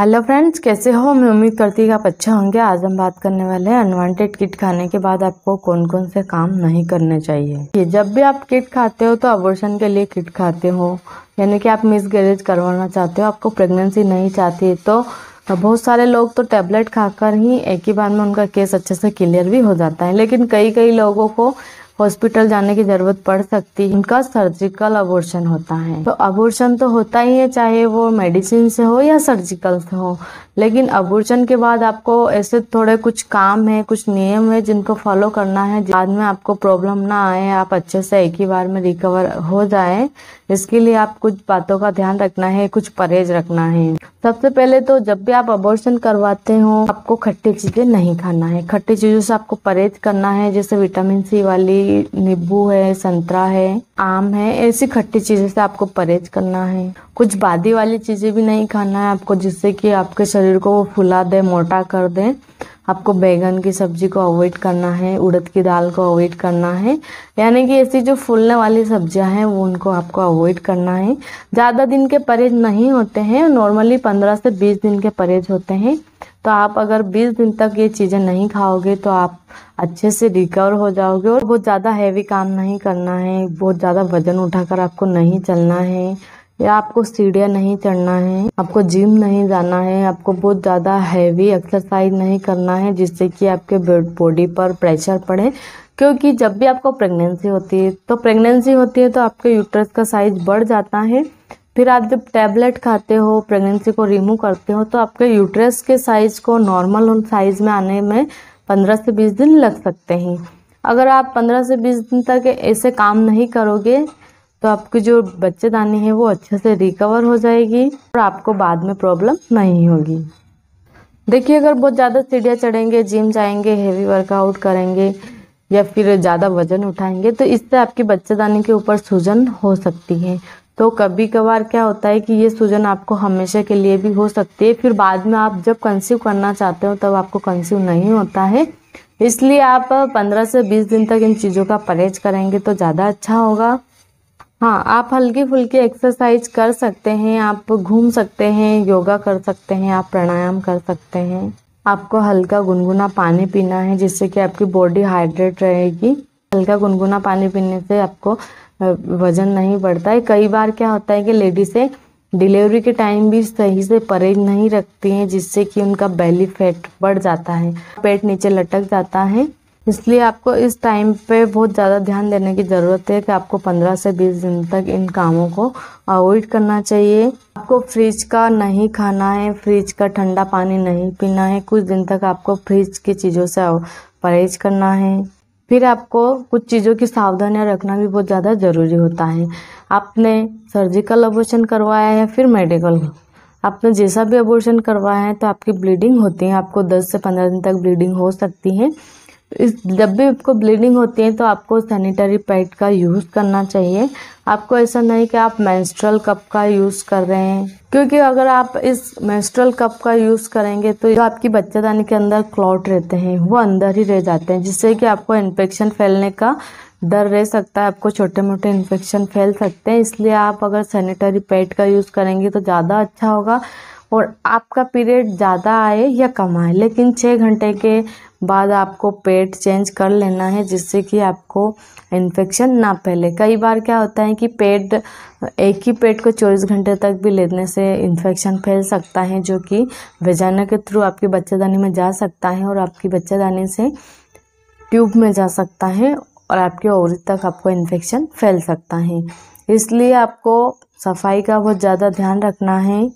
Hello friends, कैसे हो। मैं उम्मीद करती हूँ कि आप अच्छे होंगे। आज हम बात करने वाले हैं अनवांटेड किट खाने के बाद आपको कौन कौन से काम नहीं करने चाहिए। कि जब भी आप किट खाते हो तो अबॉर्शन के लिए किट खाते हो, यानी कि आप मिसकैरेज करवाना चाहते हो, आपको प्रेगनेंसी नहीं चाहती, तो बहुत सारे लोग तो टैबलेट खाकर ही एक ही बार में उनका केस अच्छे से क्लियर भी हो जाता है। लेकिन कई लोगों को हॉस्पिटल जाने की जरूरत पड़ सकती है। उनका सर्जिकल अबॉर्शन होता है। तो अबॉर्शन तो होता ही है, चाहे वो मेडिसिन से हो या सर्जिकल से हो। लेकिन अबॉर्शन के बाद आपको ऐसे थोड़े कुछ काम है, कुछ नियम है जिनको फॉलो करना है, बाद में आपको प्रॉब्लम ना आए, आप अच्छे से एक ही बार में रिकवर हो जाए। इसके लिए आप कुछ बातों का ध्यान रखना है, कुछ परहेज रखना है। सबसे पहले तो जब भी आप अबॉर्शन करवाते हो आपको खट्टी चीजें नहीं खाना है। खट्टी चीजों से आपको परहेज करना है, जैसे विटामिन सी वाली नींबू है, संतरा है, आम है, ऐसी खट्टी चीजों से आपको परहेज करना है। कुछ बादी वाली चीजें भी नहीं खाना है आपको, जिससे कि आपके शरीर को वो फुला दे, मोटा कर दे। आपको बैगन की सब्जी को अवॉइड करना है, उड़द की दाल को अवॉइड करना है, यानी कि ऐसी जो फूलने वाली सब्जियां हैं वो उनको आपको अवॉइड करना है। ज़्यादा दिन के परहेज नहीं होते हैं, नॉर्मली 15 से 20 दिन के परहेज होते हैं। तो आप अगर 20 दिन तक ये चीज़ें नहीं खाओगे तो आप अच्छे से रिकवर हो जाओगे। और बहुत ज़्यादा हैवी काम नहीं करना है, बहुत ज़्यादा वजन उठाकर आपको नहीं चलना है, या आपको सीढ़ियाँ नहीं चढ़ना है, आपको जिम नहीं जाना है, आपको बहुत ज़्यादा हैवी एक्सरसाइज नहीं करना है जिससे कि आपके बॉडी पर प्रेशर पड़े। क्योंकि जब भी आपको प्रेगनेंसी होती है तो आपके यूट्रस का साइज बढ़ जाता है। फिर आप जब टैबलेट खाते हो, प्रेगनेंसी को रिमूव करते हो, तो आपके यूट्रस के साइज को नॉर्मल साइज में आने में 15 से 20 दिन लग सकते हैं। अगर आप 15 से 20 दिन तक ऐसे काम नहीं करोगे तो आपकी जो बच्चेदानी है वो अच्छे से रिकवर हो जाएगी और आपको बाद में प्रॉब्लम नहीं होगी। देखिए, अगर बहुत ज़्यादा सीढ़ियाँ चढ़ेंगे, जिम जाएंगे, हेवी वर्कआउट करेंगे या फिर ज़्यादा वजन उठाएंगे तो इससे आपकी बच्चेदानी के ऊपर सूजन हो सकती है। तो कभी कभार क्या होता है कि ये सूजन आपको हमेशा के लिए भी हो सकती है। फिर बाद में आप जब कंसीव करना चाहते हो तब आपको कंसीव नहीं होता है। इसलिए आप 15 से 20 दिन तक इन चीज़ों का परहेज करेंगे तो ज़्यादा अच्छा होगा। हाँ, आप हल्की फुल्की एक्सरसाइज कर सकते हैं, आप घूम सकते हैं, योगा कर सकते हैं, आप प्राणायाम कर सकते हैं। आपको हल्का गुनगुना पानी पीना है जिससे कि आपकी बॉडी हाइड्रेट रहेगी। हल्का गुनगुना पानी पीने से आपको वजन नहीं बढ़ता है। कई बार क्या होता है कि लेडीज़ें डिलीवरी के टाइम भी सही से परहेज नहीं रखती हैं, जिससे कि उनका बेली फैट बढ़ जाता है, पेट नीचे लटक जाता है। इसलिए आपको इस टाइम पे बहुत ज़्यादा ध्यान देने की ज़रूरत है कि आपको 15 से 20 दिन तक इन कामों को अवॉइड करना चाहिए। आपको फ्रिज का नहीं खाना है, फ्रिज का ठंडा पानी नहीं पीना है। कुछ दिन तक आपको फ्रिज की चीज़ों से परहेज करना है। फिर आपको कुछ चीज़ों की सावधानियां रखना भी बहुत ज़्यादा ज़रूरी होता है। आपने सर्जिकल अबॉर्शन करवाया है फिर मेडिकल, आपने जैसा भी अबॉर्शन करवाया है तो आपकी ब्लीडिंग होती है, आपको 10 से 15 दिन तक ब्लीडिंग हो सकती है। जब भी आपको ब्लीडिंग होती है तो आपको सैनिटरी पैड का यूज़ करना चाहिए। आपको ऐसा नहीं कि आप मेंस्ट्रुअल कप का यूज़ कर रहे हैं, क्योंकि अगर आप इस मेंस्ट्रुअल कप का यूज़ करेंगे तो जो आपकी बच्चेदानी के अंदर क्लॉट रहते हैं वो अंदर ही रह जाते हैं, जिससे कि आपको इन्फेक्शन फैलने का डर रह सकता है, आपको छोटे मोटे इन्फेक्शन फैल सकते हैं। इसलिए आप अगर सैनिटरी पैड का यूज़ करेंगे तो ज़्यादा अच्छा होगा। और आपका पीरियड ज़्यादा आए या कम आए, लेकिन 6 घंटे के बाद आपको पैड चेंज कर लेना है, जिससे कि आपको इन्फेक्शन ना फैले। कई बार क्या होता है कि एक ही पैड को 24 घंटे तक भी लेने से इन्फेक्शन फैल सकता है, जो कि वेजाइना के थ्रू आपकी बच्चेदानी में जा सकता है और आपकी बच्चेदानी से ट्यूब में जा सकता है और आपके ओवरी तक आपको इन्फेक्शन फैल सकता है। इसलिए आपको सफाई का बहुत ज़्यादा ध्यान रखना है।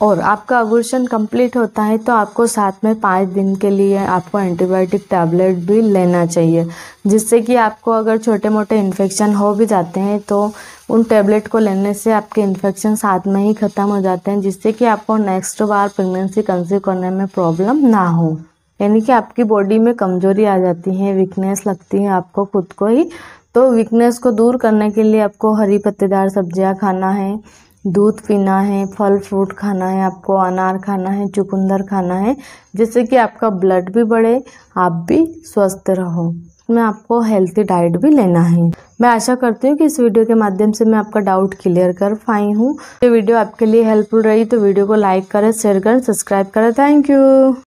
और आपका अबॉर्शन कंप्लीट होता है तो आपको साथ में 5 दिन के लिए आपको एंटीबायोटिक टैबलेट भी लेना चाहिए, जिससे कि आपको अगर छोटे मोटे इन्फेक्शन हो भी जाते हैं तो उन टैबलेट को लेने से आपके इन्फेक्शन साथ में ही ख़त्म हो जाते हैं, जिससे कि आपको नेक्स्ट बार प्रेगनेंसी कंसीव करने में प्रॉब्लम ना हो। यानी कि आपकी बॉडी में कमजोरी आ जाती है, वीकनेस लगती है आपको खुद को ही। तो वीकनेस को दूर करने के लिए आपको हरी पत्तेदार सब्जियां खाना है, दूध पीना है, फल फ्रूट खाना है, आपको अनार खाना है, चुकंदर खाना है, जिससे कि आपका ब्लड भी बढ़े, आप भी स्वस्थ रहो। लास्ट में आपको हेल्थी डाइट भी लेना है। मैं आशा करती हूँ कि इस वीडियो के माध्यम से मैं आपका डाउट क्लियर कर पाई हूँ। ये वीडियो आपके लिए हेल्पफुल रही तो वीडियो को लाइक करें, शेयर करें, सब्सक्राइब करें। Thank you.